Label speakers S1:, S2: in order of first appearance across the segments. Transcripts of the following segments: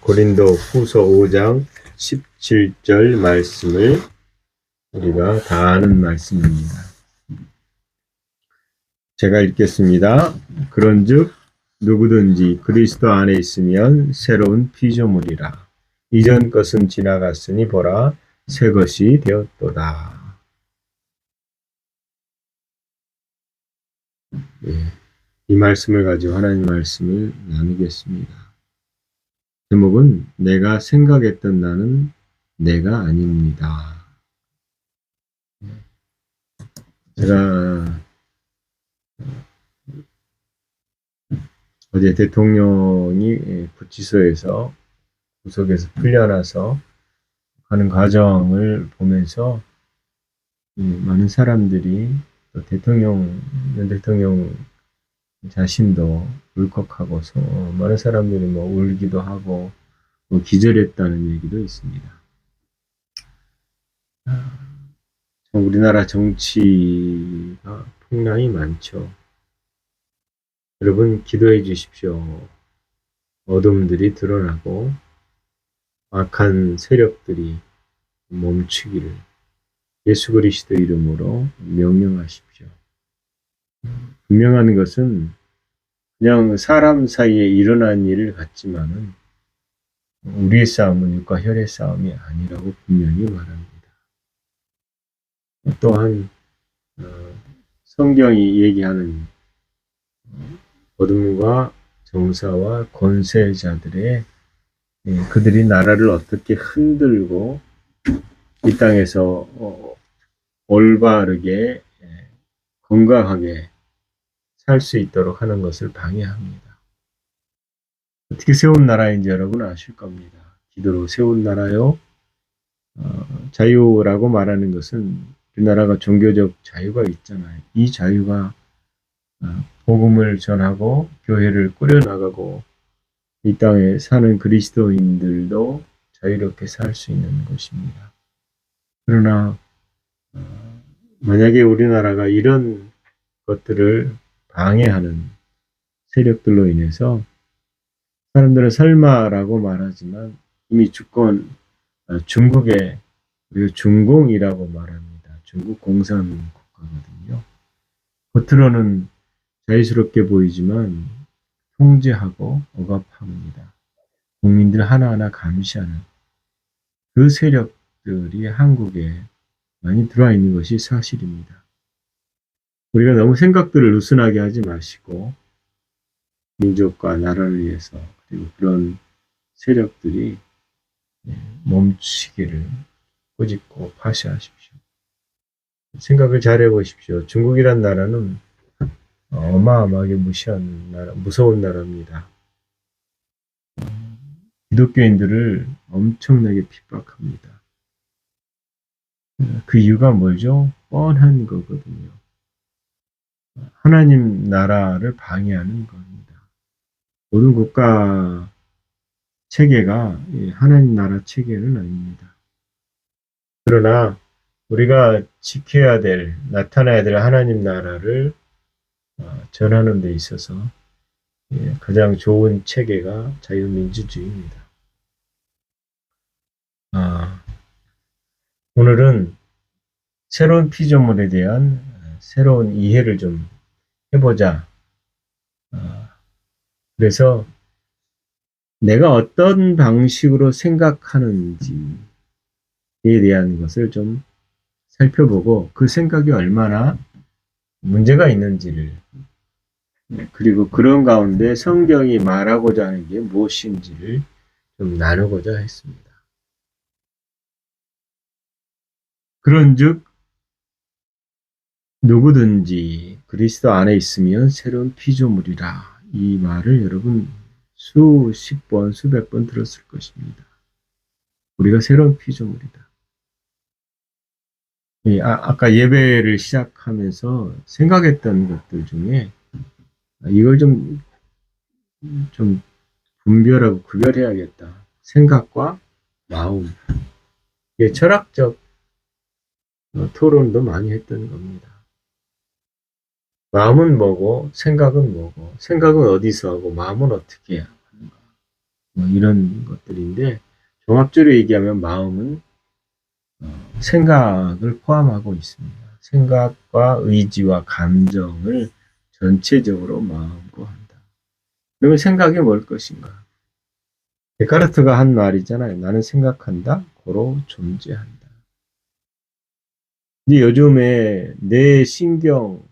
S1: 고린도 후서 5장 17절 말씀을 우리가 다 아는 말씀입니다. 제가 읽겠습니다. 그런즉 누구든지 그리스도 안에 있으면 새로운 피조물이라. 이전 것은 지나갔으니 보라 새 것이 되었도다. 이 말씀을 가지고 하나님 말씀을 나누겠습니다. 제목은 내가 생각했던 나는 내가 아닙니다. 제가 어제 대통령이 구치소에서 구속에서 풀려나서 하는 과정을 보면서 많은 사람들이 또 윤 대통령 자신도 울컥하고 많은 사람들이 울기도 하고 기절했다는 얘기도 있습니다. 우리나라 정치가 풍랑이 많죠. 여러분 기도해 주십시오. 어둠들이 드러나고 악한 세력들이 멈추기를 예수 그리스도 이름으로 명령하십시오. 분명한 것은 그냥 사람 사이에 일어난 일 같지만은 우리의 싸움은 육과 혈의 싸움이 아니라고 분명히 말합니다. 또한 성경이 얘기하는 어둠과 정사와 권세자들의 그들이 나라를 어떻게 흔들고 이 땅에서 올바르게 건강하게 살 수 있도록 하는 것을 방해합니다. 어떻게 세운 나라인지 여러분 아실 겁니다. 기도로 세운 나라요. 자유라고 말하는 것은 우리나라가 종교적 자유가 있잖아요. 이 자유가 복음을 전하고 교회를 꾸려나가고 이 땅에 사는 그리스도인들도 자유롭게 살 수 있는 것입니다. 그러나 만약에 우리나라가 이런 것들을 방해하는 세력들로 인해서 사람들은 설마라고 말하지만 이미 주권 중국의 중공이라고 말합니다. 중국 공산국가거든요. 겉으로는 자유스럽게 보이지만 통제하고 억압합니다. 국민들 하나하나 감시하는 그 세력들이 한국에 많이 들어와 있는 것이 사실입니다. 우리가 너무 생각들을 느슨하게 하지 마시고 민족과 나라를 위해서 그리고 그런 세력들이 멈추기를 꾸짖고 파시하십시오. 생각을 잘 해보십시오. 중국이란 나라는 어마어마하게 무서운 나라입니다. 기독교인들을 엄청나게 핍박합니다. 그 이유가 뭐죠? 뻔한 거거든요. 하나님 나라를 방해하는 겁니다. 모든 국가 체계가 하나님 나라 체계는 아닙니다. 그러나 우리가 지켜야 될, 나타나야 될 하나님 나라를 전하는 데 있어서 가장 좋은 체계가 자유민주주의입니다. 오늘은 새로운 피조물에 대한 새로운 이해를 좀 해보자. 그래서 내가 어떤 방식으로 생각하는지에 대한 것을 좀 살펴보고 그 생각이 얼마나 문제가 있는지를 그리고 그런 가운데 성경이 말하고자 하는 게 무엇인지를 좀 나누고자 했습니다. 그런즉 누구든지 그리스도 안에 있으면 새로운 피조물이라. 이 말을 여러분 수십 번, 수백 번 들었을 것입니다. 우리가 새로운 피조물이다. 아까 예배를 시작하면서 생각했던 것들 중에 이걸 좀 분별하고 구별해야겠다. 생각과 마음. 철학적 토론도 많이 했던 겁니다. 마음은 뭐고 생각은 뭐고 생각은 어디서 하고 마음은 어떻게 하는가. 뭐 이런 것들인데 종합적으로 얘기하면 마음은 생각을 포함하고 있습니다. 생각과 의지와 감정을 전체적으로 마음으로 한다. 그러면 생각이 뭘 것인가? 데카르트가 한 말이잖아요. 나는 생각한다, 고로 존재한다. 근데 요즘에 뇌신경,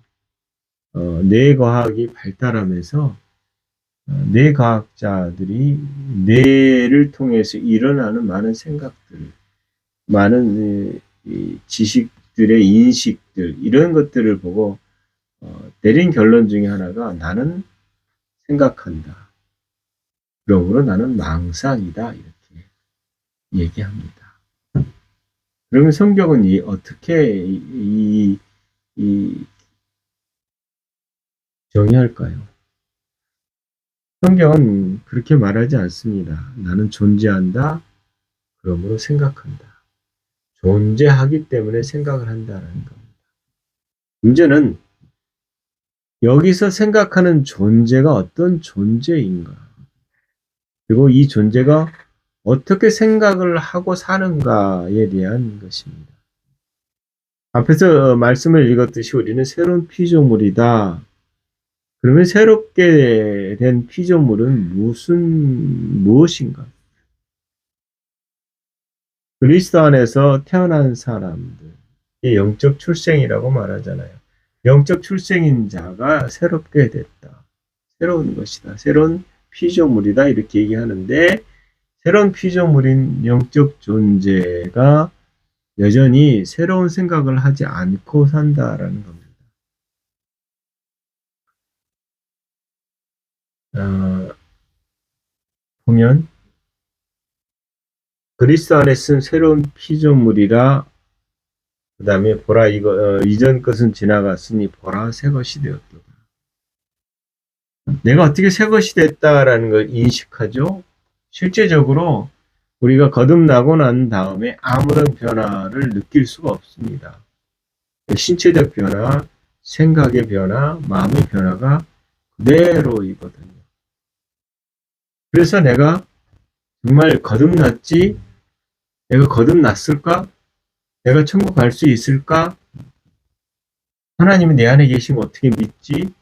S1: 뇌과학이 발달하면서 뇌과학자들이 뇌를 통해서 일어나는 많은 생각들, 많은 이 지식들의 인식들, 이런 것들을 보고 내린 결론 중에 하나가 나는 생각한다. 그러므로 나는 망상이다. 이렇게 얘기합니다. 그러면 성경은 어떻게 이 정의할까요? 성경은 그렇게 말하지 않습니다. 나는 존재한다. 그러므로 생각한다. 존재하기 때문에 생각을 한다는 겁니다. 문제는 여기서 생각하는 존재가 어떤 존재인가? 그리고 이 존재가 어떻게 생각을 하고 사는가에 대한 것입니다. 앞에서 말씀을 읽었듯이 우리는 새로운 피조물이다. 그러면 새롭게 된 피조물은 무엇인가? 그리스도 안에서 태어난 사람들, 영적 출생이라고 말하잖아요. 영적 출생인 자가 새롭게 됐다. 새로운 것이다. 새로운 피조물이다. 이렇게 얘기하는데, 새로운 피조물인 영적 존재가 여전히 새로운 생각을 하지 않고 산다라는 겁니다. 보면 그리스도 안에 쓴 새로운 피조물이라 그 다음에 보라 이거 이전 것은 지나갔으니 보라 새 것이 되었다. 내가 어떻게 새 것이 됐다라는 걸 인식하죠. 실제적으로 우리가 거듭나고 난 다음에 아무런 변화를 느낄 수가 없습니다. 신체적 변화, 생각의 변화, 마음의 변화가 그대로이거든요. 그래서 내가 정말 거듭났지? 내가 거듭났을까? 내가 천국 갈 수 있을까? 하나님이 내 안에 계시면 어떻게 믿지?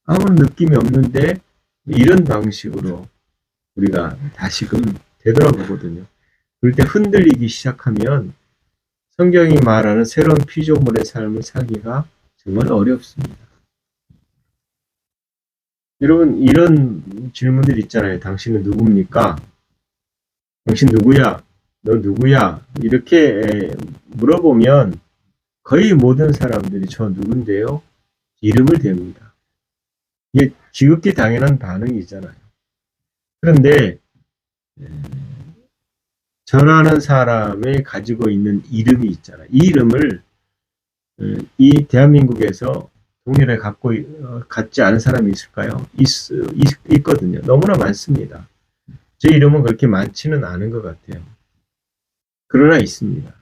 S1: 아무런 느낌이 없는데 이런 방식으로 우리가 다시금 되돌아보거든요. 그럴 때 흔들리기 시작하면 성경이 말하는 새로운 피조물의 삶을 살기가 정말 어렵습니다. 여러분 이런 질문들 있잖아요. 당신은 누굽니까? 당신 누구야? 너 누구야? 이렇게 물어보면 거의 모든 사람들이 저 누군데요? 이름을 댑니다. 이게 지극히 당연한 반응이잖아요. 그런데 저라는 사람이 가지고 있는 이름이 있잖아요. 이 이름을 이 대한민국에서 동일하게 갖지 않은 사람이 있을까요? 있거든요. 너무나 많습니다. 제 이름은 그렇게 많지는 않은 것 같아요. 그러나 있습니다.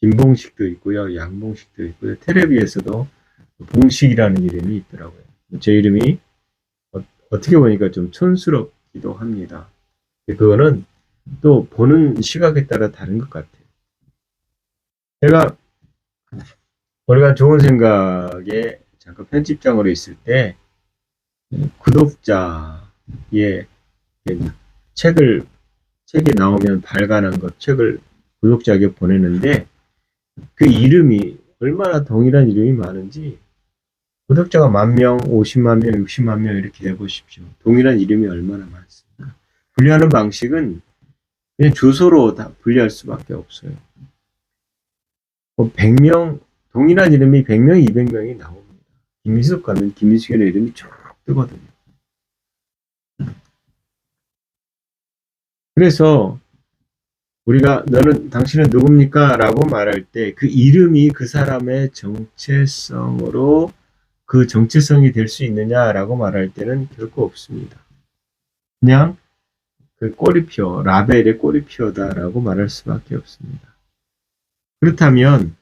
S1: 김봉식도 있고요. 양봉식도 있고요. 텔레비에서도 봉식이라는 이름이 있더라고요. 제 이름이 어떻게 보니까 좀 촌스럽기도 합니다. 그거는 또 보는 시각에 따라 다른 것 같아요. 제가 오래간 좋은 생각에 잠깐 편집장으로 있을 때 구독자의 책이 나오면 발간한 것 책을 구독자에게 보내는데 그 이름이 얼마나 동일한 이름이 많은지 구독자가 10,000명, 50만 명, 60만 명 이렇게 해보십시오. 동일한 이름이 얼마나 많습니까? 분류하는 방식은 그냥 주소로 다 분류할 수밖에 없어요. 100명, 동일한 이름이 100명, 200명이 나옵니다. 김희숙 가면 김희숙의 이름이 쭉 뜨거든요. 그래서 우리가 당신은 누굽니까? 라고 말할 때 그 이름이 그 사람의 정체성으로 그 정체성이 될 수 있느냐라고 말할 때는 결코 없습니다. 그냥 그 꼬리표, 라벨의 꼬리표다라고 말할 수밖에 없습니다. 그렇다면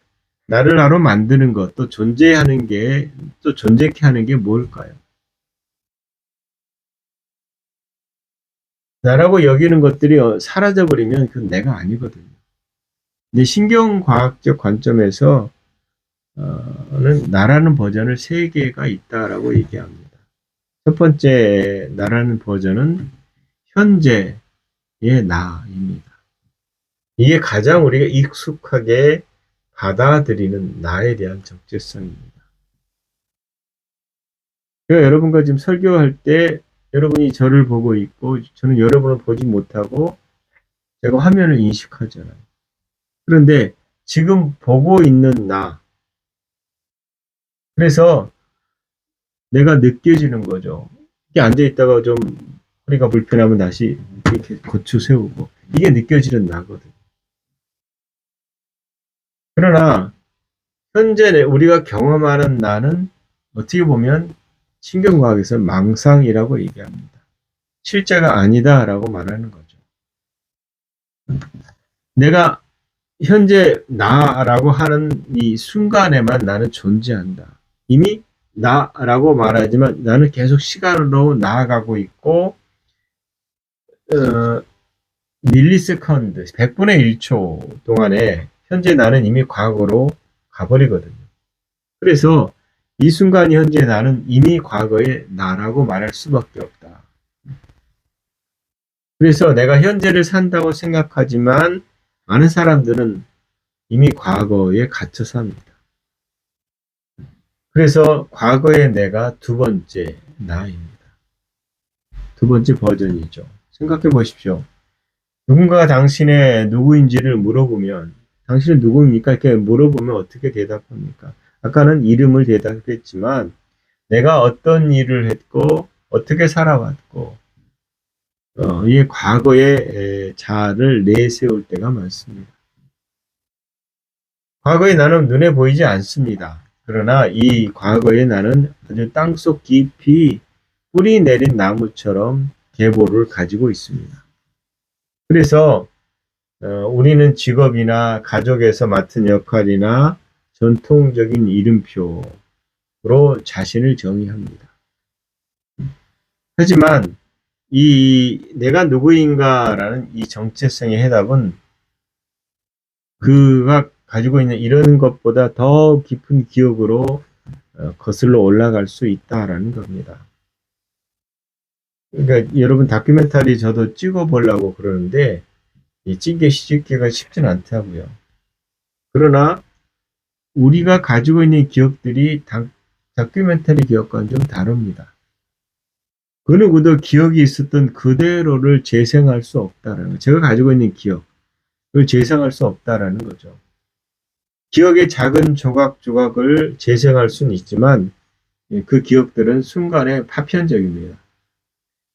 S1: 나를 나로 만드는 것, 또 존재케 하는 게 뭘까요? 나라고 여기는 것들이 사라져버리면 그건 내가 아니거든요. 근데 신경과학적 관점에서 는 나라는 버전을 세 개가 있다라고 얘기합니다. 첫 번째 나라는 버전은 현재의 나입니다. 이게 가장 우리가 익숙하게 받아들이는 나에 대한 적재성입니다. 제가 여러분과 지금 설교할 때 여러분이 저를 보고 있고 저는 여러분을 보지 못하고 제가 화면을 인식하잖아요. 그런데 지금 보고 있는 나, 그래서 내가 느껴지는 거죠. 이렇게 앉아있다가 좀 허리가 불편하면 다시 이렇게 고추 세우고 이게 느껴지는 나거든. 그러나 현재 우리가 경험하는 나는 어떻게 보면 신경과학에서 망상이라고 얘기합니다. 실제가 아니다라고 말하는 거죠. 내가 현재 나라고 하는 이 순간에만 나는 존재한다. 이미 나라고 말하지만 나는 계속 시간으로 나아가고 있고 밀리세컨드 100분의 1초 동안에 현재 나는 이미 과거로 가버리거든요. 그래서 이 순간 현재 나는 이미 과거의 나라고 말할 수밖에 없다. 그래서 내가 현재를 산다고 생각하지만 많은 사람들은 이미 과거에 갇혀 삽니다. 그래서 과거의 내가 두 번째 나입니다. 두 번째 버전이죠. 생각해 보십시오. 누군가가 당신의 누구인지를 물어보면 당신은 누구입니까? 이렇게 물어보면 어떻게 대답합니까? 아까는 이름을 대답했지만 내가 어떤 일을 했고 어떻게 살아왔고 이 과거의 자아를 내세울 때가 많습니다. 과거의 나는 눈에 보이지 않습니다. 그러나 이 과거의 나는 아주 땅속 깊이 뿌리 내린 나무처럼 계보를 가지고 있습니다. 그래서 우리는 직업이나 가족에서 맡은 역할이나 전통적인 이름표로 자신을 정의합니다. 하지만 이 내가 누구인가라는 이 정체성의 해답은 그가 가지고 있는 이런 것보다 더 깊은 기억으로 거슬러 올라갈 수 있다라는 겁니다. 그러니까 여러분 다큐멘터리 저도 찍어보려고 그러는데 이 찍기가 쉽진 않다고요. 그러나 우리가 가지고 있는 기억들이 다큐멘터리 기억과는 좀 다릅니다. 그 누구도 기억이 있었던 그대로를 재생할 수 없다라는 거예요. 제가 가지고 있는 기억을 재생할 수 없다라는 거죠. 기억의 작은 조각조각을 재생할 수는 있지만 그 기억들은 순간에 파편적입니다.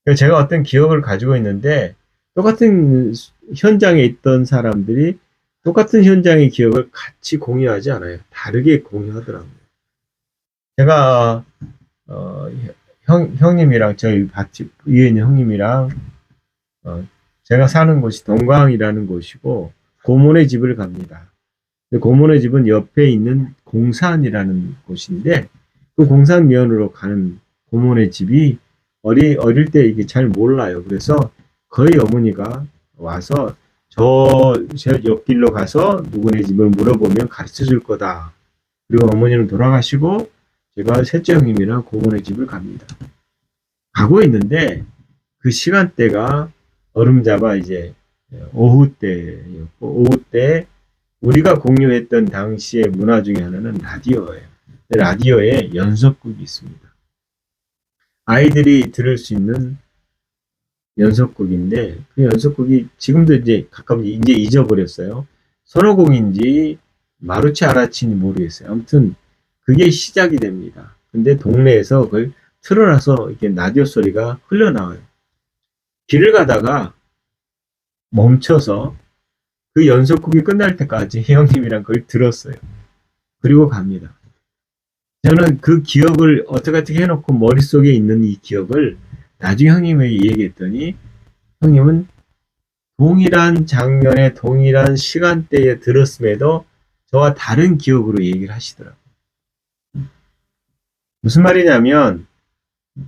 S1: 그러니까 제가 어떤 기억을 가지고 있는데 똑같은 현장에 있던 사람들이 똑같은 현장의 기억을 같이 공유하지 않아요. 다르게 공유하더라고요. 제가 형님이랑 저희 위에 있는 형님이랑 제가 사는 곳이 동광이라는 곳이고 고모네 집을 갑니다. 고모네 집은 옆에 있는 공산이라는 곳인데 그 공산면으로 가는 고모네 집이 어릴 때 이게 잘 몰라요. 그래서 거의 어머니가 와서 제 옆길로 가서 누구네 집을 물어보면 가르쳐 줄 거다. 그리고 어머니는 돌아가시고 제가 셋째 형님이랑 고모네 집을 갑니다. 가고 있는데 그 시간대가 얼음잡아 이제 오후 때였고 오후 때 우리가 공유했던 당시의 문화 중에 하나는 라디오예요. 라디오에 연속극이 있습니다. 아이들이 들을 수 있는 연속극인데 그 연속극이 지금도 이제 가끔 이제 잊어버렸어요. 서너 곡인지 마루치 아라치인지 모르겠어요. 아무튼 그게 시작이 됩니다. 근데 동네에서 그걸 틀어놔서 이렇게 라디오 소리가 흘러나와요. 길을 가다가 멈춰서 그 연속극이 끝날 때까지 형님이랑 그걸 들었어요. 그리고 갑니다. 저는 그 기억을 어떻게 해놓고 머릿속에 있는 이 기억을 나중에 형님에게 얘기했더니 형님은 동일한 장면에 동일한 시간대에 들었음에도 저와 다른 기억으로 얘기를 하시더라고요. 무슨 말이냐면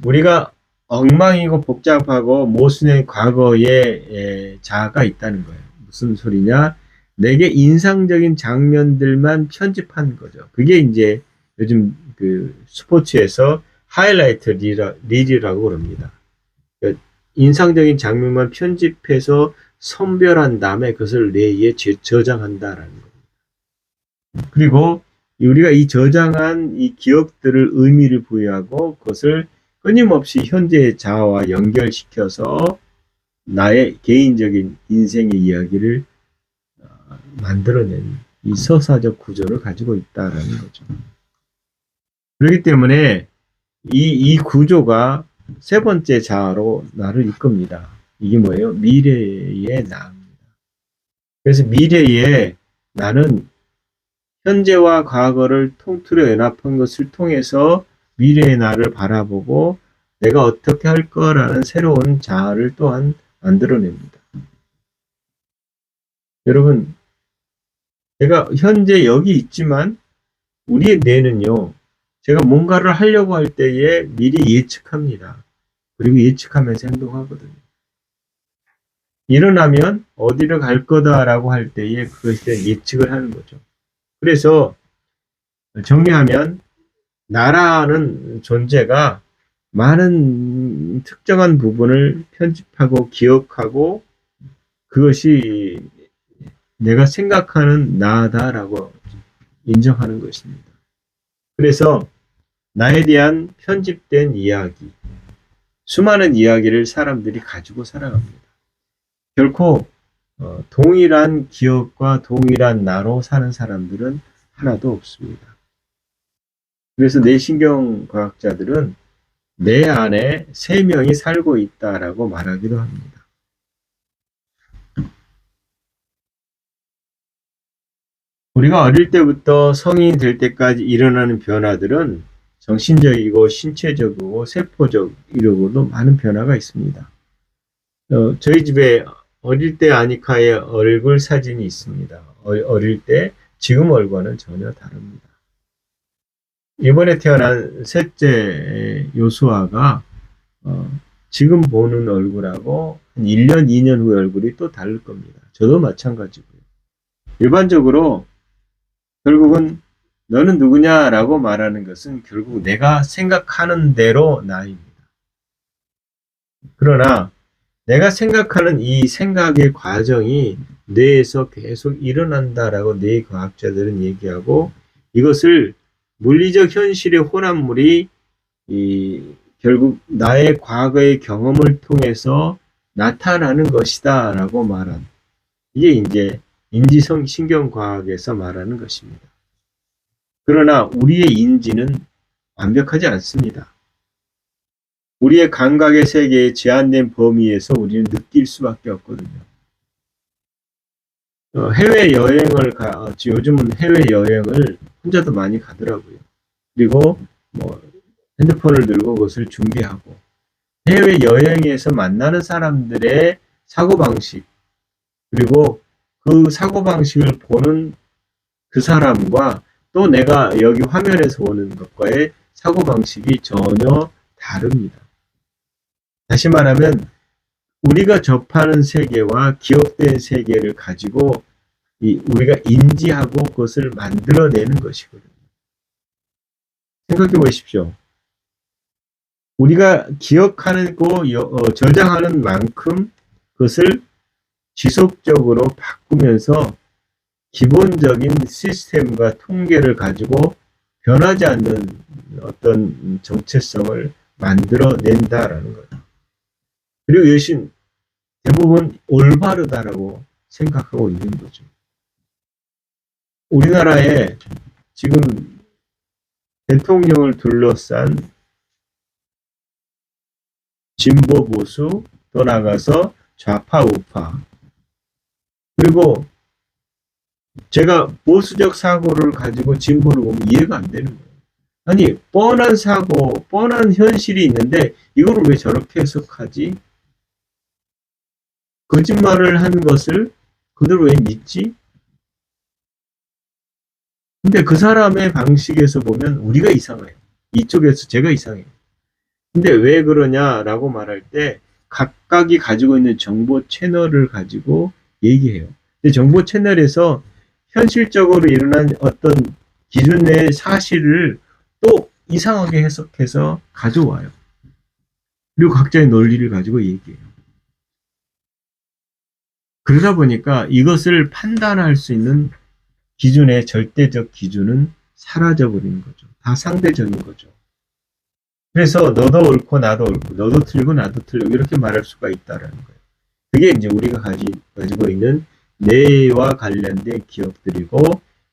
S1: 우리가 엉망이고 복잡하고 모순의 과거의 자아가 있다는 거예요. 무슨 소리냐? 내게 인상적인 장면들만 편집한 거죠. 그게 이제 요즘 그 스포츠에서 하이라이트 릴이라고 그럽니다. 그러니까 인상적인 장면만 편집해서 선별한 다음에 그것을 뇌에 저장한다라는 겁니다. 그리고 우리가 이 저장한 이 기억들을 의미를 부여하고 그것을 끊임없이 현재의 자아와 연결시켜서 나의 개인적인 인생의 이야기를 만들어낸 이 서사적 구조를 가지고 있다라는 거죠. 그렇기 때문에 이 구조가 세 번째 자아로 나를 이끕니다. 이게 뭐예요? 미래의 나입니다. 그래서 미래에 나는 현재와 과거를 통틀어 연합한 것을 통해서 미래의 나를 바라보고 내가 어떻게 할 거라는 새로운 자아를 또한 만들어냅니다. 여러분, 제가 현재 여기 있지만 우리의 뇌는요, 제가 뭔가를 하려고 할 때에 미리 예측합니다. 그리고 예측하면서 행동하거든요. 일어나면 어디를 갈 거다라고 할 때에 그것에 대한 예측을 하는 거죠. 그래서 정리하면 나라는 존재가 많은 특정한 부분을 편집하고 기억하고 그것이 내가 생각하는 나다라고 인정하는 것입니다. 그래서 나에 대한 편집된 이야기, 수많은 이야기를 사람들이 가지고 살아갑니다. 결코 동일한 기억과 동일한 나로 사는 사람들은 하나도 없습니다. 그래서 뇌신경과학자들은 내 안에 3명이 살고 있다라고 말하기도 합니다. 우리가 어릴 때부터 성인이 될 때까지 일어나는 변화들은 정신적이고 신체적이고 세포적이로도 많은 변화가 있습니다. 저희 집에 어릴 때 아니카의 얼굴 사진이 있습니다. 어릴 때 지금 얼굴은 전혀 다릅니다. 이번에 태어난 셋째 요수아가 지금 보는 얼굴하고 한 1년, 2년 후의 얼굴이 또 다를 겁니다. 저도 마찬가지고요. 일반적으로 결국은 너는 누구냐라고 말하는 것은 결국 내가 생각하는 대로 나입니다. 그러나 내가 생각하는 이 생각의 과정이 뇌에서 계속 일어난다라고 뇌과학자들은 얘기하고 이것을 물리적 현실의 혼합물이 결국 나의 과거의 경험을 통해서 나타나는 것이다 라고 말한 이게 이제 인지성 신경과학에서 말하는 것입니다. 그러나 우리의 인지는 완벽하지 않습니다. 우리의 감각의 세계에 제한된 범위에서 우리는 느낄 수밖에 없거든요. 해외여행을 요즘은 해외여행을 혼자도 많이 가더라고요. 그리고 핸드폰을 들고 그것을 준비하고 해외여행에서 만나는 사람들의 사고방식 그리고 그 사고방식을 보는 그 사람과 또 내가 여기 화면에서 보는 것과의 사고방식이 전혀 다릅니다. 다시 말하면 우리가 접하는 세계와 기억된 세계를 가지고 우리가 인지하고 그것을 만들어내는 것이거든요. 생각해 보십시오. 우리가 기억하고 저장하는 만큼 그것을 지속적으로 바꾸면서 기본적인 시스템과 통계를 가지고 변하지 않는 어떤 정체성을 만들어낸다라는 거죠. 그리고 이것이 대부분 올바르다라고 생각하고 있는 거죠. 우리나라에 지금 대통령을 둘러싼 진보 보수 또 나가서 좌파 우파 그리고 제가 보수적 사고를 가지고 진보를 보면 이해가 안 되는 거예요. 아니 뻔한 사고 뻔한 현실이 있는데 이거를 왜 저렇게 해석하지? 거짓말을 한 것을 그대로 왜 믿지? 근데 그 사람의 방식에서 보면 우리가 이상해요. 이쪽에서 제가 이상해요. 근데 왜 그러냐라고 말할 때 각각이 가지고 있는 정보 채널을 가지고 얘기해요. 근데 정보 채널에서 현실적으로 일어난 어떤 기준 내 사실을 또 이상하게 해석해서 가져와요. 그리고 각자의 논리를 가지고 얘기해요. 그러다 보니까 이것을 판단할 수 있는 기준의 절대적 기준은 사라져버리는 거죠. 다 상대적인 거죠. 그래서 너도 옳고 나도 옳고 너도 틀리고 나도 틀리고 이렇게 말할 수가 있다라는 거예요. 그게 이제 우리가 가지고 있는 뇌와 관련된 기억들이고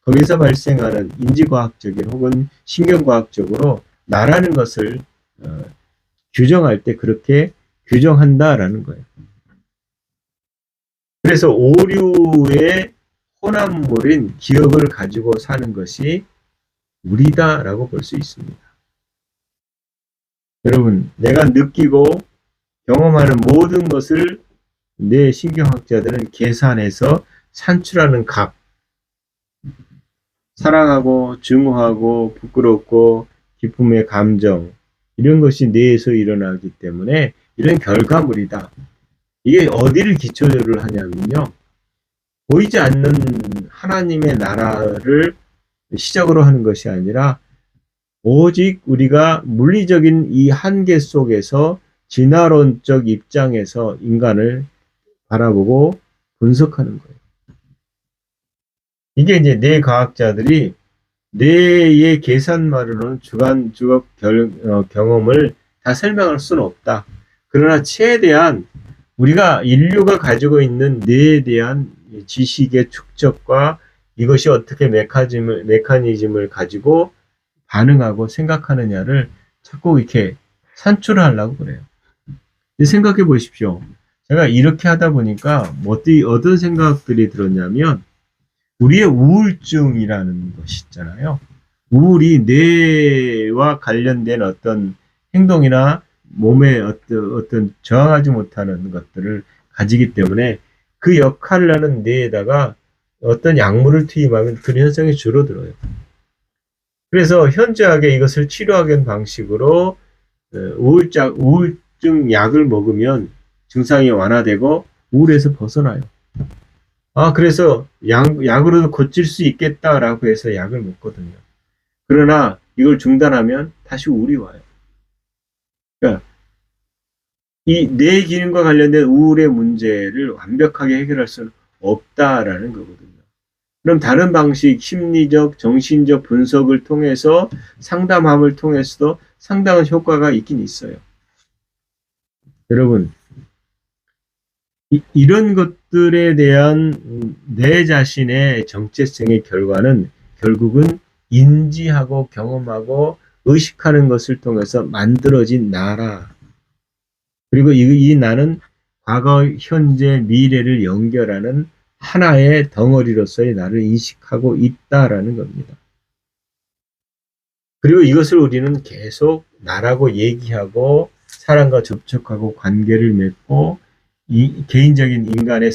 S1: 거기서 발생하는 인지과학적인 혹은 신경과학적으로 나라는 것을 규정할 때 그렇게 규정한다라는 거예요. 그래서 오류의 혼합물인 기억을 가지고 사는 것이 우리다라고 볼 수 있습니다. 여러분, 내가 느끼고 경험하는 모든 것을 뇌 신경학자들은 계산해서 산출하는 각, 사랑하고 증오하고 부끄럽고 기쁨의 감정, 이런 것이 뇌에서 일어나기 때문에 이런 결과물이다. 이게 어디를 기초를 하냐면요. 보이지 않는 하나님의 나라를 시작으로 하는 것이 아니라 오직 우리가 물리적인 이 한계 속에서 진화론적 입장에서 인간을 바라보고 분석하는 거예요. 이게 이제 뇌과학자들이 뇌의 계산만으로는 주각 경험을 다 설명할 수는 없다. 그러나 최대한 우리가 인류가 가지고 있는 뇌에 대한 지식의 축적과 이것이 어떻게 메커니즘을 가지고 반응하고 생각하느냐를 자꾸 이렇게 산출하려고 그래요. 생각해 보십시오. 제가 이렇게 하다 보니까 어떤 생각들이 들었냐면 우리의 우울증이라는 것이 있잖아요. 우울이 뇌와 관련된 어떤 행동이나 몸에 어떤 저항하지 못하는 것들을 가지기 때문에 그 역할을 하는 뇌에다가 어떤 약물을 투입하면 그런 현상이 줄어들어요. 그래서 현저하게 이것을 치료하는 방식으로 우울증 약을 먹으면 증상이 완화되고 우울에서 벗어나요. 그래서 약으로도 고칠 수 있겠다라고 해서 약을 먹거든요. 그러나 이걸 중단하면 다시 우울이 와요. 그러니까 이 뇌 기능과 관련된 우울의 문제를 완벽하게 해결할 수는 없다라는 거거든요. 그럼 다른 방식, 심리적, 정신적 분석을 통해서 상담함을 통해서도 상당한 효과가 있긴 있어요. 여러분, 이런 것들에 대한 내 자신의 정체성의 결과는 결국은 인지하고 경험하고 의식하는 것을 통해서 만들어진 나라. 그리고 이 나는 과거, 현재, 미래를 연결하는 하나의 덩어리로서의 나를 인식하고 있다라는 겁니다. 그리고 이것을 우리는 계속 나라고 얘기하고 사람과 접촉하고 관계를 맺고 이 개인적인 인간의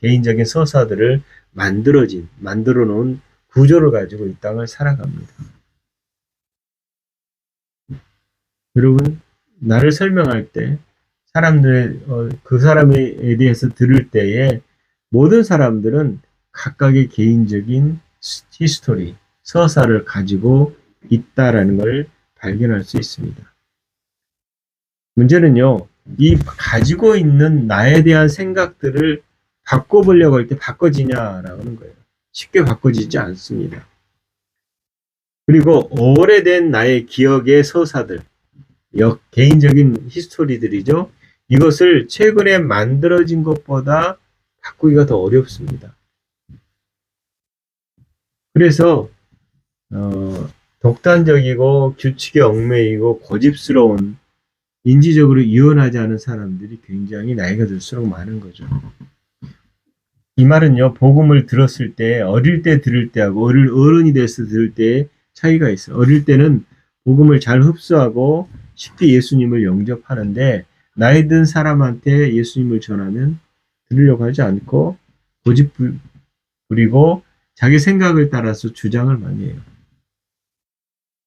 S1: 개인적인 서사들을 만들어 놓은 구조를 가지고 이 땅을 살아갑니다. 여러분, 나를 설명할 때 그 사람에 대해서 들을 때에 모든 사람들은 각각의 개인적인 히스토리, 서사를 가지고 있다라는 걸 발견할 수 있습니다. 문제는요, 이 가지고 있는 나에 대한 생각들을 바꿔보려고 할 때 바꿔지냐라고 하는 거예요. 쉽게 바꿔지지 않습니다. 그리고 오래된 나의 기억의 서사들, 개인적인 히스토리들이죠. 이것을 최근에 만들어진 것보다 바꾸기가 더 어렵습니다. 그래서 독단적이고 규칙에 얽매이고 고집스러운 인지적으로 유연하지 않은 사람들이 굉장히 나이가 들수록 많은 거죠. 이 말은요, 복음을 들었을 때, 어릴 때 들을 때하고 어른이 돼서 들을 때의 차이가 있어요. 어릴 때는 복음을 잘 흡수하고 쉽게 예수님을 영접하는데 나이 든 사람한테 예수님을 전하면 들으려고 하지 않고 고집 부리고 자기 생각을 따라서 주장을 많이 해요.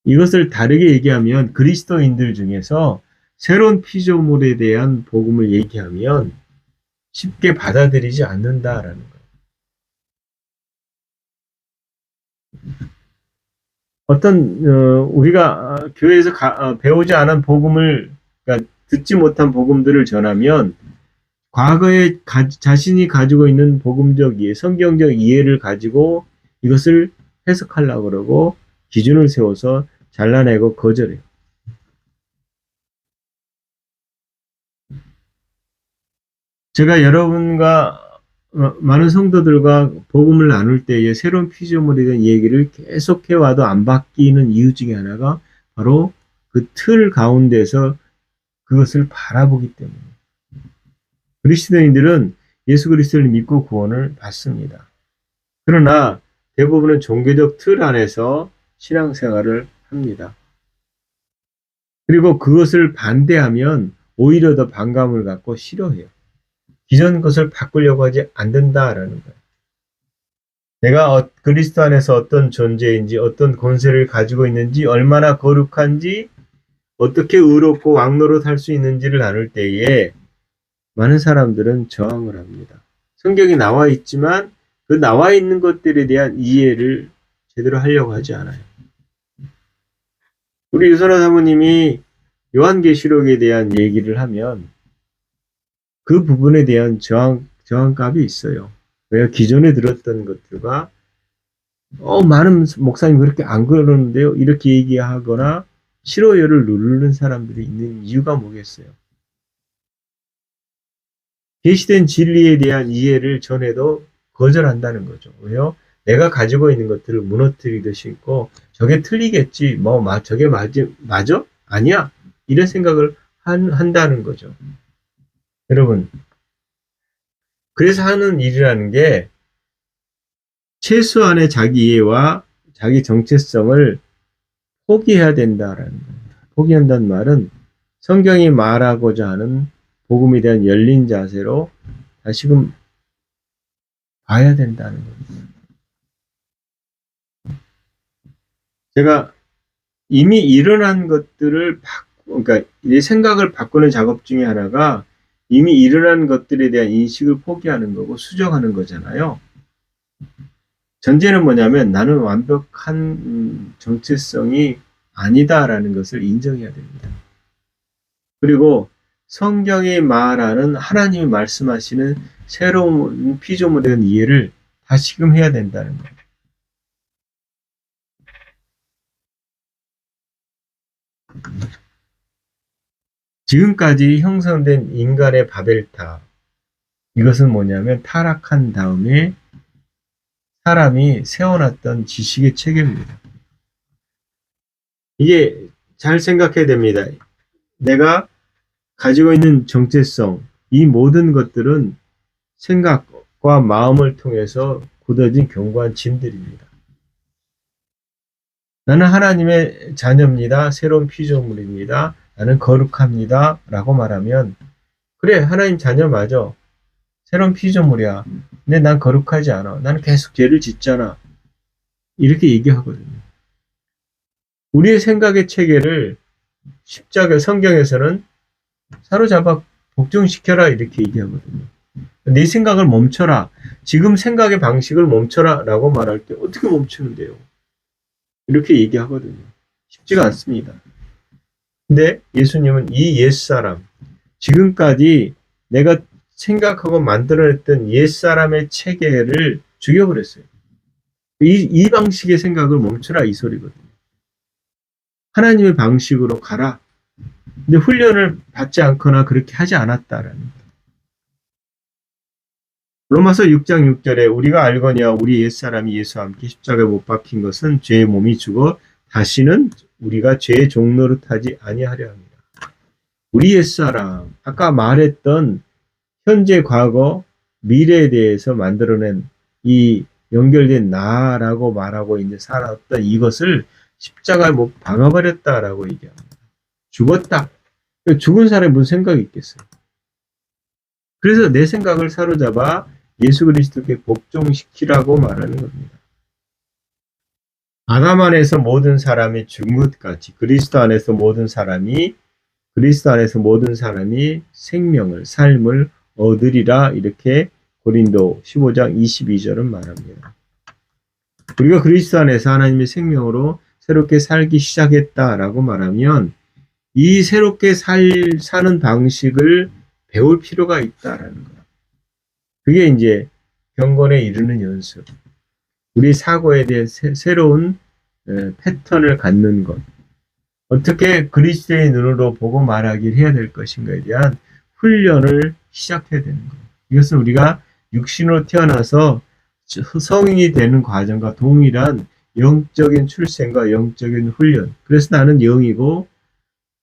S1: 이것을 다르게 얘기하면 그리스도인들 중에서 새로운 피조물에 대한 복음을 얘기하면 쉽게 받아들이지 않는다라는 거예요. 우리가 교회에서 배우지 않은 복음을, 그러니까 듣지 못한 복음들을 전하면 과거에 자신이 가지고 있는 복음적 이해, 성경적 이해를 가지고 이것을 해석하려고 그러고 기준을 세워서 잘라내고 거절해요. 제가 여러분과 많은 성도들과 복음을 나눌 때에 새로운 피조물에 대한 얘기를 계속해 와도 안 바뀌는 이유 중에 하나가 바로 그 틀 가운데서 그것을 바라보기 때문에. 그리스도인들은 예수 그리스도를 믿고 구원을 받습니다. 그러나 대부분은 종교적 틀 안에서 신앙생활을 합니다. 그리고 그것을 반대하면 오히려 더 반감을 갖고 싫어해요. 기존 것을 바꾸려고 하지 않는다라는 거예요. 내가 그리스도 안에서 어떤 존재인지, 어떤 권세를 가지고 있는지, 얼마나 거룩한지, 어떻게 의롭고 왕노릇할 수 있는지를 나눌 때에 많은 사람들은 저항을 합니다. 성경이 나와 있지만 그 나와 있는 것들에 대한 이해를 제대로 하려고 하지 않아요. 우리 유선화 사모님이 요한계시록에 대한 얘기를 하면 그 부분에 대한 저항감이 있어요. 왜요? 기존에 들었던 것들과 많은 목사님 그렇게 안 그러는데요. 이렇게 얘기하거나 싫어요를 누르는 사람들이 있는 이유가 뭐겠어요? 계시된 진리에 대한 이해를 전해도 거절한다는 거죠. 왜요? 내가 가지고 있는 것들을 무너뜨리듯이 있고 저게 틀리겠지. 저게 맞아? 아니야. 이런 생각을 한다는 거죠. 여러분, 그래서 하는 일이라는 게 최소한의 자기 이해와 자기 정체성을 포기해야 된다라는 거예요. 포기한다는 말은 성경이 말하고자 하는 복음에 대한 열린 자세로 다시금 봐야 된다는 겁니다. 제가 이미 일어난 것들을 그러니까 내 생각을 바꾸는 작업 중에 하나가 이미 일어난 것들에 대한 인식을 포기하는 거고 수정하는 거잖아요. 전제는 뭐냐면 나는 완벽한 정체성이 아니다라는 것을 인정해야 됩니다. 그리고 성경이 말하는 하나님이 말씀하시는 새로운 피조물에 대한 이해를 다시금 해야 된다는 거예요. 지금까지 형성된 인간의 바벨탑, 이것은 뭐냐면 타락한 다음에 사람이 세워놨던 지식의 체계입니다. 이게 잘 생각해야 됩니다. 내가 가지고 있는 정체성, 이 모든 것들은 생각과 마음을 통해서 굳어진 견고한 짐들입니다. 나는 하나님의 자녀입니다. 새로운 피조물입니다. 나는 거룩합니다. 라고 말하면 그래, 하나님 자녀 맞아. 새로운 피조물이야. 근데 난 거룩하지 않아. 나는 계속 죄를 짓잖아. 이렇게 얘기하거든요. 우리의 생각의 체계를 십자가 성경에서는 사로잡아 복종시켜라 이렇게 얘기하거든요. 네 생각을 멈춰라. 지금 생각의 방식을 멈춰라 라고 말할 때 어떻게 멈추는데요? 이렇게 얘기하거든요. 쉽지가 않습니다. 근데 예수님은 이 옛사람, 지금까지 내가 생각하고 만들어냈던 옛사람의 체계를 죽여버렸어요. 이 방식의 생각을 멈춰라 이 소리거든요. 하나님의 방식으로 가라. 근데 훈련을 받지 않거나 그렇게 하지 않았다라는 거예요. 로마서 6장 6절에 우리가 알거니와 우리 옛사람이 예수와 함께 십자가에 못 박힌 것은 죄의 몸이 죽어 다시는 우리가 죄의 종노릇하지 아니하려 합니다. 우리 옛사람, 아까 말했던 현재, 과거, 미래에 대해서 만들어낸 이 연결된 나라고 말하고 있는 살았던 이것을 십자가에 못 박아버렸다라고 얘기합니다. 죽었다. 죽은 사람이 무슨 생각이 있겠어요? 그래서 내 생각을 사로잡아 예수 그리스도께 복종시키라고 말하는 겁니다. 아담 안에서 모든 사람이 죽은 것 같이 그리스도 안에서 모든 사람이 그리스도 안에서 모든 사람이 생명을, 삶을 얻으리라 이렇게 고린도 15장 22절은 말합니다. 우리가 그리스도 안에서 하나님의 생명으로 새롭게 살기 시작했다라고 말하면 이 새롭게 사는 방식을 배울 필요가 있다라는 거예요. 그게 이제 경건에 이르는 연습. 우리 사고에 대해 새로운 패턴을 갖는 것. 어떻게 그리스도의 눈으로 보고 말하기를 해야 될 것인가에 대한 훈련을 시작해야 되는 거예요. 이것은 우리가 육신으로 태어나서 성인이 되는 과정과 동일한 영적인 출생과 영적인 훈련. 그래서 나는 영이고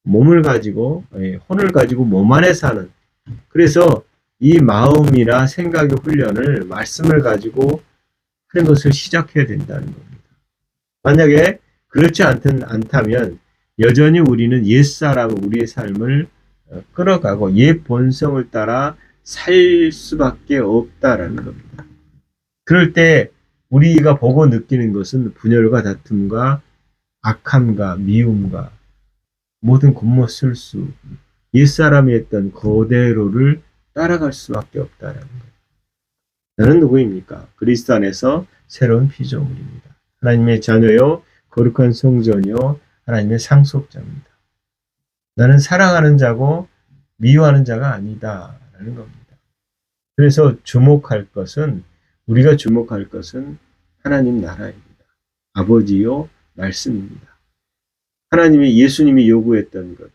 S1: 몸을 가지고 혼을 가지고 몸 안에 사는. 그래서 이 마음이나 생각의 훈련을 말씀을 가지고 하는 것을 시작해야 된다는 겁니다. 만약에 그렇지 않다면 여전히 우리는 옛사람 우리의 삶을 끌어가고 옛 본성을 따라 살 수밖에 없다라는 겁니다. 그럴 때 우리가 보고 느끼는 것은 분열과 다툼과 악함과 미움과 모든 곤모술수, 옛사람이 했던 그대로를 따라갈 수밖에 없다라는 거예요. 나는 누구입니까? 그리스도 안에서 새로운 피조물입니다. 하나님의 자녀요, 거룩한 성전이요, 하나님의 상속자입니다. 나는 사랑하는 자고 미워하는 자가 아니다라는 겁니다. 그래서 우리가 주목할 것은 하나님 나라입니다. 아버지요, 말씀입니다. 하나님이 예수님이 요구했던 것,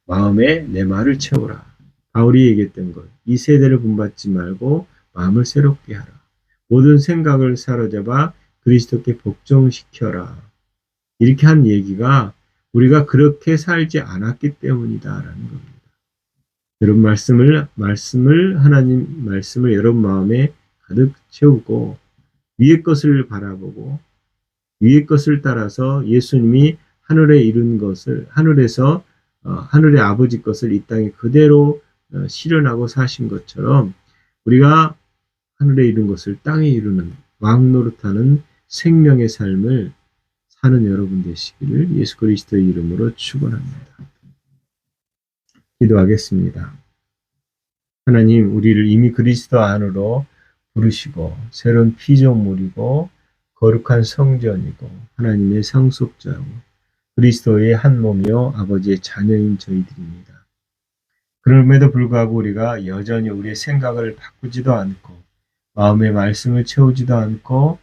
S1: 마음에 내 말을 채우라. 바울이 얘기했던 것, 이 세대를 본받지 말고 마음을 새롭게 하라. 모든 생각을 사로잡아 그리스도께 복종시켜라. 이렇게 한 얘기가 우리가 그렇게 살지 않았기 때문이다라는 겁니다. 여러분 하나님 말씀을 여러분 마음에 가득 채우고 위의 것을 바라보고 위의 것을 따라서 예수님이 하늘에 이룬 것을 하늘의 아버지 것을 이 땅에 그대로 실현하고 사신 것처럼 우리가 하늘에 이룬 것을 땅에 이루는 왕 노릇하는 생명의 삶을 사는 여러분 되시기를 예수 그리스도의 이름으로 축원합니다. 기도하겠습니다. 하나님, 우리를 이미 그리스도 안으로 부르시고 새로운 피조물이고 거룩한 성전이고 하나님의 상속자고 그리스도의 한 몸이요 아버지의 자녀인 저희들입니다. 그럼에도 불구하고 우리가 여전히 우리의 생각을 바꾸지도 않고 마음의 말씀을 채우지도 않고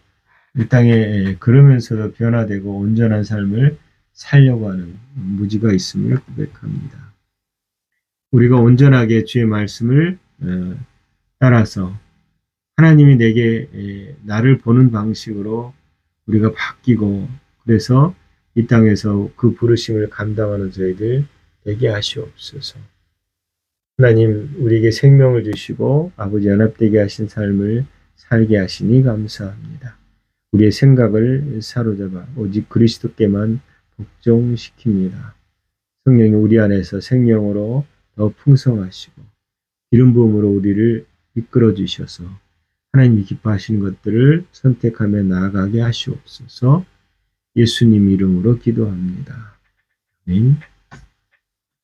S1: 이 땅에 그러면서도 변화되고 온전한 삶을 살려고 하는 무지가 있음을 고백합니다. 우리가 온전하게 주의 말씀을 따라서 하나님이 내게 나를 보는 방식으로 우리가 바뀌고 그래서 이 땅에서 그 부르심을 감당하는 저희들 되게 하시옵소서. 하나님 우리에게 생명을 주시고 아버지 연합되게 하신 삶을 살게 하시니 감사합니다. 우리의 생각을 사로잡아 오직 그리스도께만 복종시킵니다. 성령이 우리 안에서 생명으로 더 풍성하시고 기름 부음으로 우리를 이끌어 주셔서 하나님이 기뻐하시는 것들을 선택하며 나아가게 하시옵소서. 예수님 이름으로 기도합니다. 아멘.